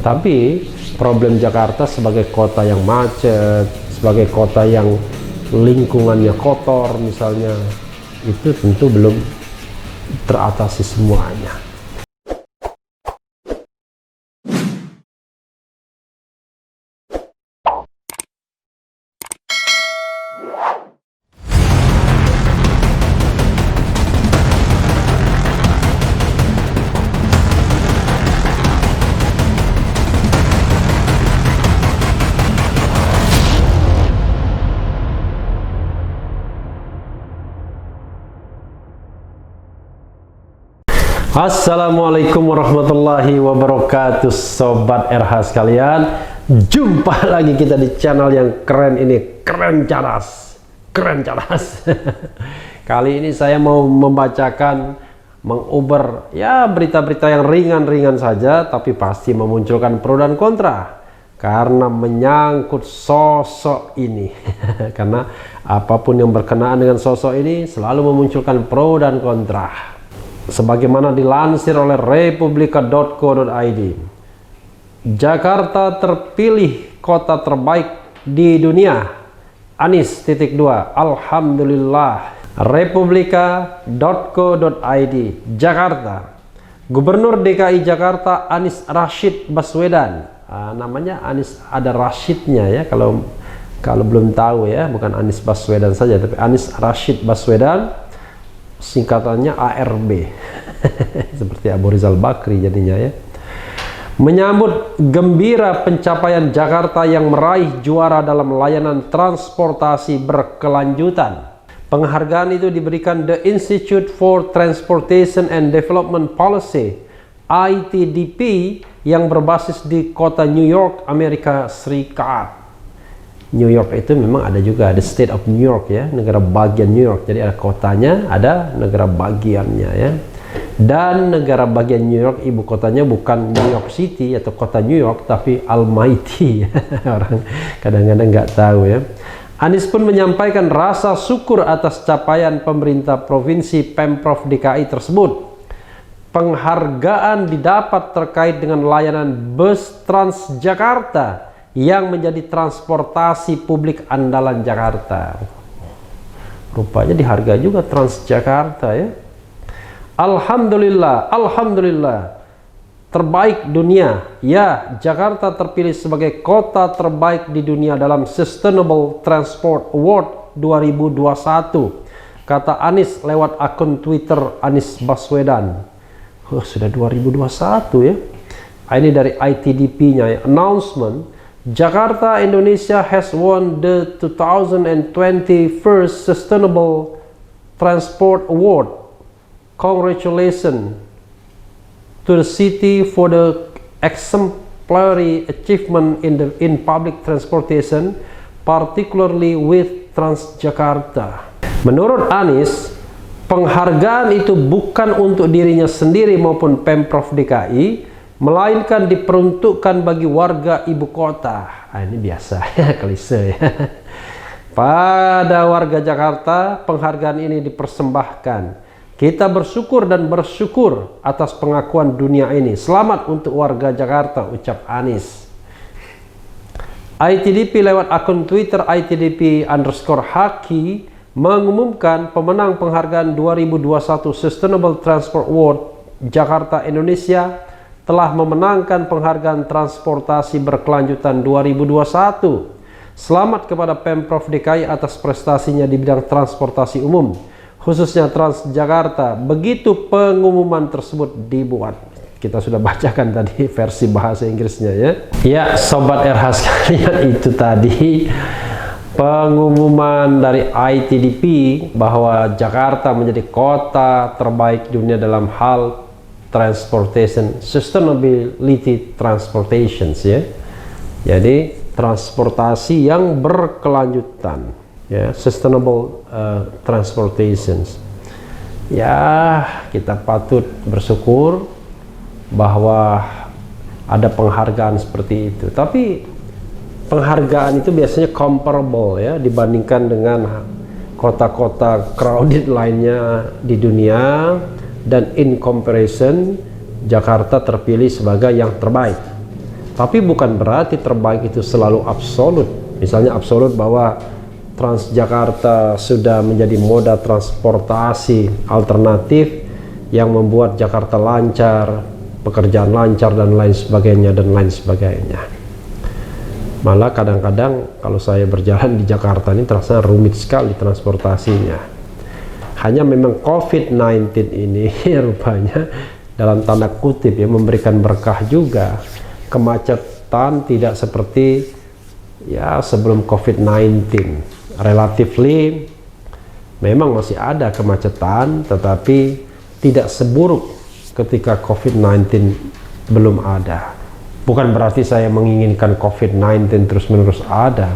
Tapi problem Jakarta sebagai kota yang macet, sebagai kota yang lingkungannya kotor misalnya, itu tentu belum teratasi semuanya. Assalamualaikum warahmatullahi wabarakatuh, Sobat RH sekalian. Jumpa lagi kita di channel yang keren ini, keren cadas. Kali ini saya mau membacakan, menguber ya berita-berita yang ringan-ringan saja, tapi pasti memunculkan pro dan kontra karena menyangkut sosok ini. Karena apapun yang berkenaan dengan sosok ini selalu memunculkan pro dan kontra. Sebagaimana dilansir oleh republika.co.id, Jakarta terpilih kota terbaik di dunia. Anies _2. Alhamdulillah. Republika.co.id, Jakarta. Gubernur DKI Jakarta Anies Rashid Baswedan. Namanya Anies ada Rashidnya ya, kalau belum tahu ya, bukan Anies Baswedan saja, tapi Anies Rashid Baswedan, singkatannya ARB. Seperti Abu Rizal Bakri jadinya ya. Menyambut gembira pencapaian Jakarta yang meraih juara dalam layanan transportasi berkelanjutan. Penghargaan itu diberikan The Institute for Transportation and Development Policy (ITDP) yang berbasis di kota New York, Amerika Serikat. New York itu memang ada juga, ada State of New York ya, negara bagian New York. Jadi ada kotanya, ada negara bagiannya ya. Dan negara bagian New York, ibu kotanya bukan New York City atau kota New York, tapi Almighty. Orang kadang-kadang nggak tahu ya. Anies pun menyampaikan rasa syukur atas capaian pemerintah provinsi Pemprov DKI tersebut. Penghargaan didapat terkait dengan layanan bus Transjakarta yang menjadi transportasi publik andalan Jakarta. Rupanya dihargai juga Transjakarta ya. Alhamdulillah, alhamdulillah. Terbaik dunia. Ya, Jakarta terpilih sebagai kota terbaik di dunia dalam Sustainable Transport Award 2021. Kata Anies lewat akun Twitter Anies Baswedan. Sudah 2021 ya. Ini dari ITDP-nya ya. Announcement. Jakarta, Indonesia has won the 2021 Sustainable Transport Award. Congratulations to the city for the exemplary achievement in public transportation, particularly with Transjakarta. Menurut Anies, penghargaan itu bukan untuk dirinya sendiri maupun Pemprov DKI, melainkan diperuntukkan bagi warga ibu kota. Ini biasa ya, klise ya. Pada warga Jakarta, penghargaan ini dipersembahkan. Kita bersyukur dan bersyukur atas pengakuan dunia ini. Selamat untuk warga Jakarta, ucap Anies. ITDP lewat akun Twitter ITDP_Haki mengumumkan pemenang penghargaan 2021 Sustainable Transport Award Jakarta Indonesia telah memenangkan penghargaan transportasi berkelanjutan 2021. Selamat kepada Pemprov DKI atas prestasinya di bidang transportasi umum, khususnya Transjakarta. Begitu pengumuman tersebut dibuat. Kita sudah bacakan tadi versi bahasa Inggrisnya ya. Ya, Sobat RH sekalian, itu tadi pengumuman dari ITDP bahwa Jakarta menjadi kota terbaik dunia dalam hal transportation, sustainability transportations ya. Jadi transportasi yang berkelanjutan ya, sustainable transportations. Ya, kita patut bersyukur bahwa ada penghargaan seperti itu. Tapi penghargaan itu biasanya comparable ya, dibandingkan dengan kota-kota crowded lainnya di dunia. Dan in comparison, Jakarta terpilih sebagai yang terbaik. Tapi bukan berarti terbaik itu selalu absolut. Misalnya absolut bahwa Transjakarta sudah menjadi moda transportasi alternatif yang membuat Jakarta lancar, pekerjaan lancar dan lain sebagainya dan lain sebagainya. Malah kadang-kadang kalau saya berjalan di Jakarta ini terasa rumit sekali transportasinya. Hanya memang COVID-19 ini rupanya dalam tanda kutip ya memberikan berkah juga. Kemacetan tidak seperti ya sebelum COVID-19. Relatively memang masih ada kemacetan, tetapi tidak seburuk ketika COVID-19 belum ada. Bukan berarti saya menginginkan COVID-19 terus-menerus ada,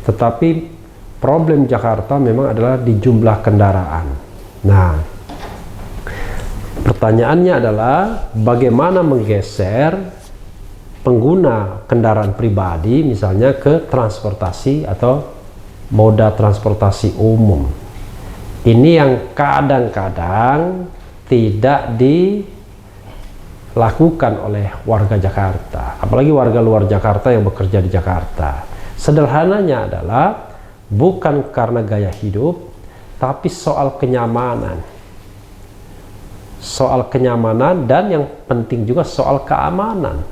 tetapi problem Jakarta memang adalah di jumlah kendaraan. Nah, pertanyaannya adalah bagaimana menggeser pengguna kendaraan pribadi misalnya ke transportasi atau moda transportasi umum. Ini yang kadang-kadang tidak dilakukan oleh warga Jakarta, apalagi warga luar Jakarta yang bekerja di Jakarta. Sederhananya adalah bukan karena gaya hidup, tapi soal kenyamanan. Soal kenyamanan dan yang penting juga soal keamanan.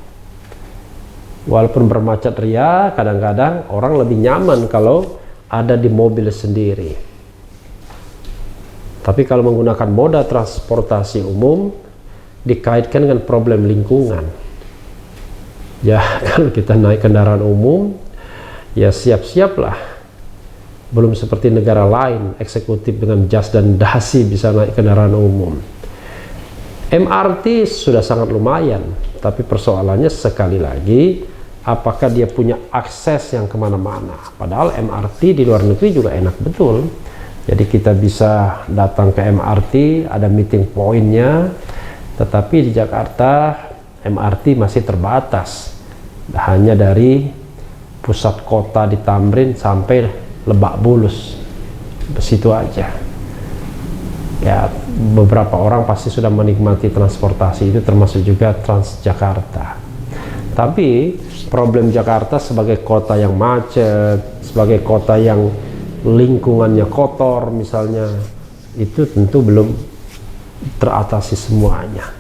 Walaupun bermacet ria, kadang-kadang orang lebih nyaman kalau ada di mobil sendiri. Tapi kalau menggunakan moda transportasi umum, dikaitkan dengan problem lingkungan. Ya, kalau kita naik kendaraan umum, ya siap-siaplah. Belum seperti negara lain, eksekutif dengan jas dan dasi bisa naik kendaraan umum. MRT sudah sangat lumayan, tapi persoalannya sekali lagi, apakah dia punya akses yang kemana-mana. Padahal MRT di luar negeri juga enak betul. Jadi kita bisa datang ke MRT, ada meeting pointnya, tetapi di Jakarta MRT masih terbatas. Hanya dari pusat kota di Tamrin sampai Lebak Bulus, situ aja. Ya, beberapa orang pasti sudah menikmati transportasi itu, termasuk juga Transjakarta. Tapi problem Jakarta sebagai kota yang macet, sebagai kota yang lingkungannya kotor misalnya, itu tentu belum teratasi semuanya.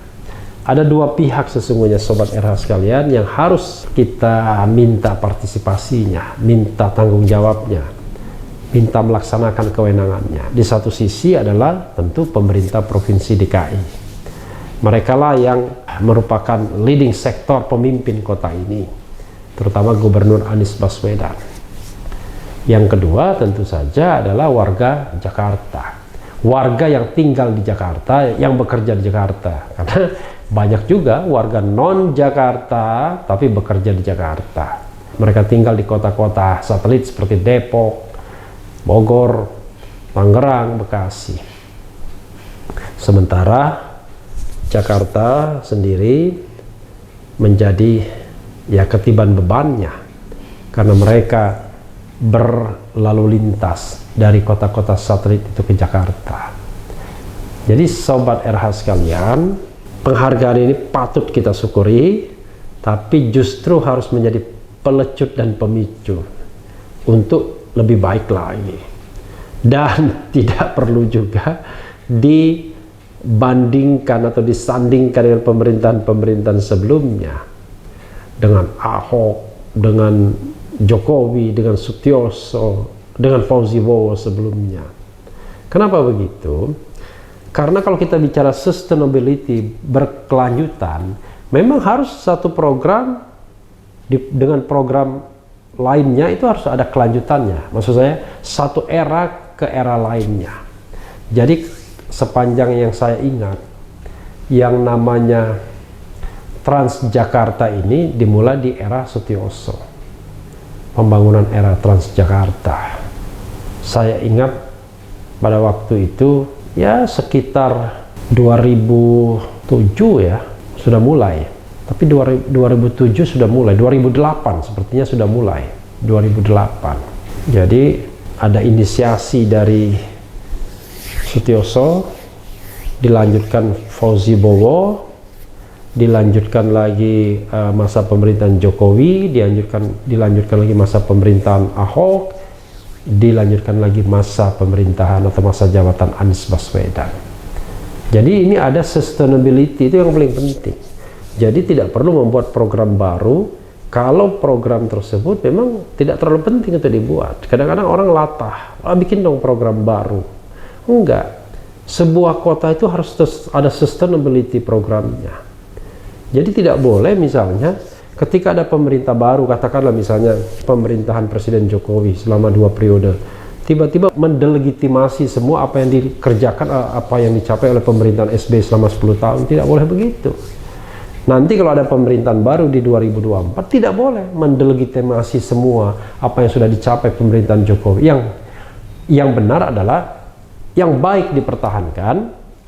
Ada dua pihak sesungguhnya Sobat RH sekalian yang harus kita minta partisipasinya, minta tanggung jawabnya, minta melaksanakan kewenangannya. Di satu sisi adalah tentu pemerintah Provinsi DKI. Mereka lah yang merupakan leading sektor pemimpin kota ini, terutama Gubernur Anies Baswedan. Yang kedua tentu saja adalah warga Jakarta, warga yang tinggal di Jakarta, yang bekerja di Jakarta. Karena banyak juga warga non-Jakarta tapi bekerja di Jakarta. Mereka tinggal di kota-kota satelit seperti Depok, Bogor, Tangerang, Bekasi. Sementara Jakarta sendiri menjadi ya ketiban bebannya karena mereka berlalu lintas dari kota-kota satelit itu ke Jakarta. Jadi Sobat RH sekalian, penghargaan ini patut kita syukuri, tapi justru harus menjadi pelecut dan pemicu untuk lebih baik lagi. Dan tidak perlu juga dibandingkan atau disandingkan dengan pemerintahan-pemerintahan sebelumnya, dengan Ahok, dengan Jokowi, dengan Sutioso, dengan Fauzi Bowo sebelumnya. Kenapa begitu? Karena kalau kita bicara sustainability berkelanjutan, memang harus satu program dengan program lainnya itu harus ada kelanjutannya. Maksud saya satu era ke era lainnya. Jadi sepanjang yang saya ingat, yang namanya Transjakarta ini dimulai di era Sutioso, pembangunan era Transjakarta. Saya ingat pada waktu itu ya sekitar 2007 ya sudah mulai. Tapi 2007 sudah mulai, 2008 sepertinya sudah mulai, 2008. Jadi ada inisiasi dari Sutioso, dilanjutkan Fauzi Bowo, dilanjutkan lagi masa pemerintahan Jokowi, dilanjutkan lagi masa pemerintahan Ahok, dilanjutkan lagi masa pemerintahan atau masa jabatan Anies Baswedan. Jadi ini ada sustainability, itu yang paling penting. Jadi tidak perlu membuat program baru kalau program tersebut memang tidak terlalu penting untuk dibuat. Kadang-kadang orang latah, bikin dong program baru. Enggak, sebuah kota itu harus ada sustainability programnya. Jadi tidak boleh misalnya ketika ada pemerintah baru, katakanlah misalnya pemerintahan Presiden Jokowi selama 2 periode, tiba-tiba mendelegitimasi semua apa yang dikerjakan, apa yang dicapai oleh pemerintahan SBY selama 10 tahun. Tidak boleh begitu. Nanti kalau ada pemerintahan baru di 2024, tidak boleh mendelegitimasi semua apa yang sudah dicapai pemerintahan Jokowi. Yang benar adalah yang baik dipertahankan,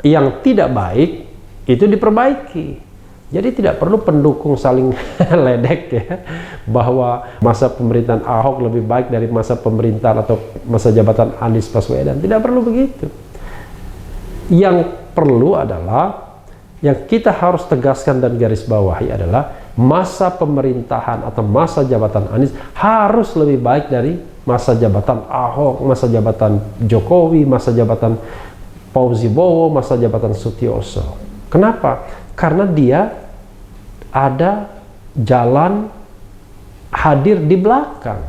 yang tidak baik itu diperbaiki. Jadi tidak perlu pendukung saling ledek ya, bahwa masa pemerintahan Ahok lebih baik dari masa pemerintahan atau masa jabatan Anies Baswedan. Tidak perlu begitu. Yang perlu adalah, yang kita harus tegaskan dan garis bawahi adalah masa pemerintahan atau masa jabatan Anies harus lebih baik dari masa jabatan Ahok, masa jabatan Jokowi, masa jabatan Fauzi Bowo, masa jabatan Sutioso. Kenapa? Karena dia ada jalan hadir di belakang.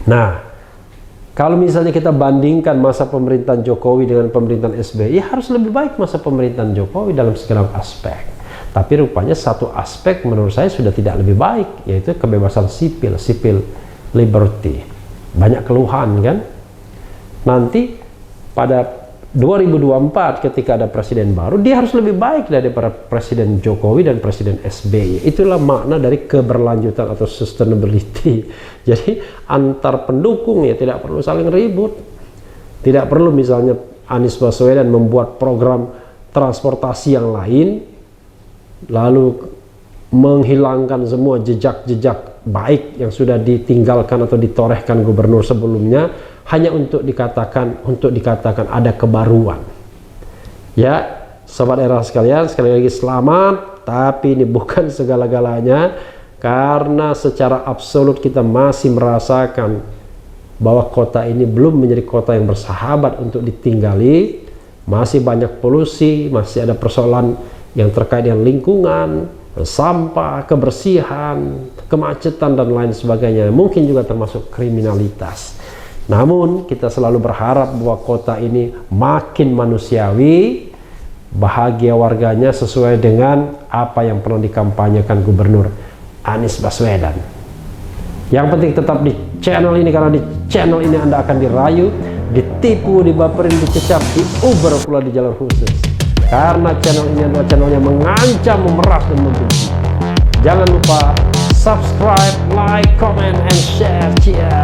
Nah, kalau misalnya kita bandingkan masa pemerintahan Jokowi dengan pemerintahan SBY, ya harus lebih baik masa pemerintahan Jokowi dalam segala aspek. Tapi rupanya satu aspek menurut saya sudah tidak lebih baik, yaitu kebebasan sipil, civil liberty. Banyak keluhan kan? Nanti pada 2024 ketika ada presiden baru, dia harus lebih baik daripada Presiden Jokowi dan Presiden SBY. Itulah makna dari keberlanjutan atau sustainability. Jadi antar pendukung ya tidak perlu saling ribut. Tidak perlu misalnya Anies Baswedan membuat program transportasi yang lain, lalu menghilangkan semua jejak-jejak baik yang sudah ditinggalkan atau ditorehkan gubernur sebelumnya, hanya untuk dikatakan ada kebaruan. Ya, sobat era sekalian, sekali lagi selamat, tapi ini bukan segala-galanya, karena secara absolut kita masih merasakan bahwa kota ini belum menjadi kota yang bersahabat untuk ditinggali. Masih banyak polusi, masih ada persoalan yang terkait dengan lingkungan, sampah, kebersihan, kemacetan dan lain sebagainya, mungkin juga termasuk kriminalitas. Namun kita selalu berharap bahwa kota ini makin manusiawi, bahagia warganya sesuai dengan apa yang pernah dikampanyekan Gubernur Anies Baswedan. Yang penting tetap di channel ini, karena di channel ini Anda akan dirayu, ditipu, dibaperin, dicecap, diuber pula di jalur khusus. Karena channel ini adalah channel yang mengancam, memeras, dan membenci. Jangan lupa subscribe, like, comment, and share. Cheers.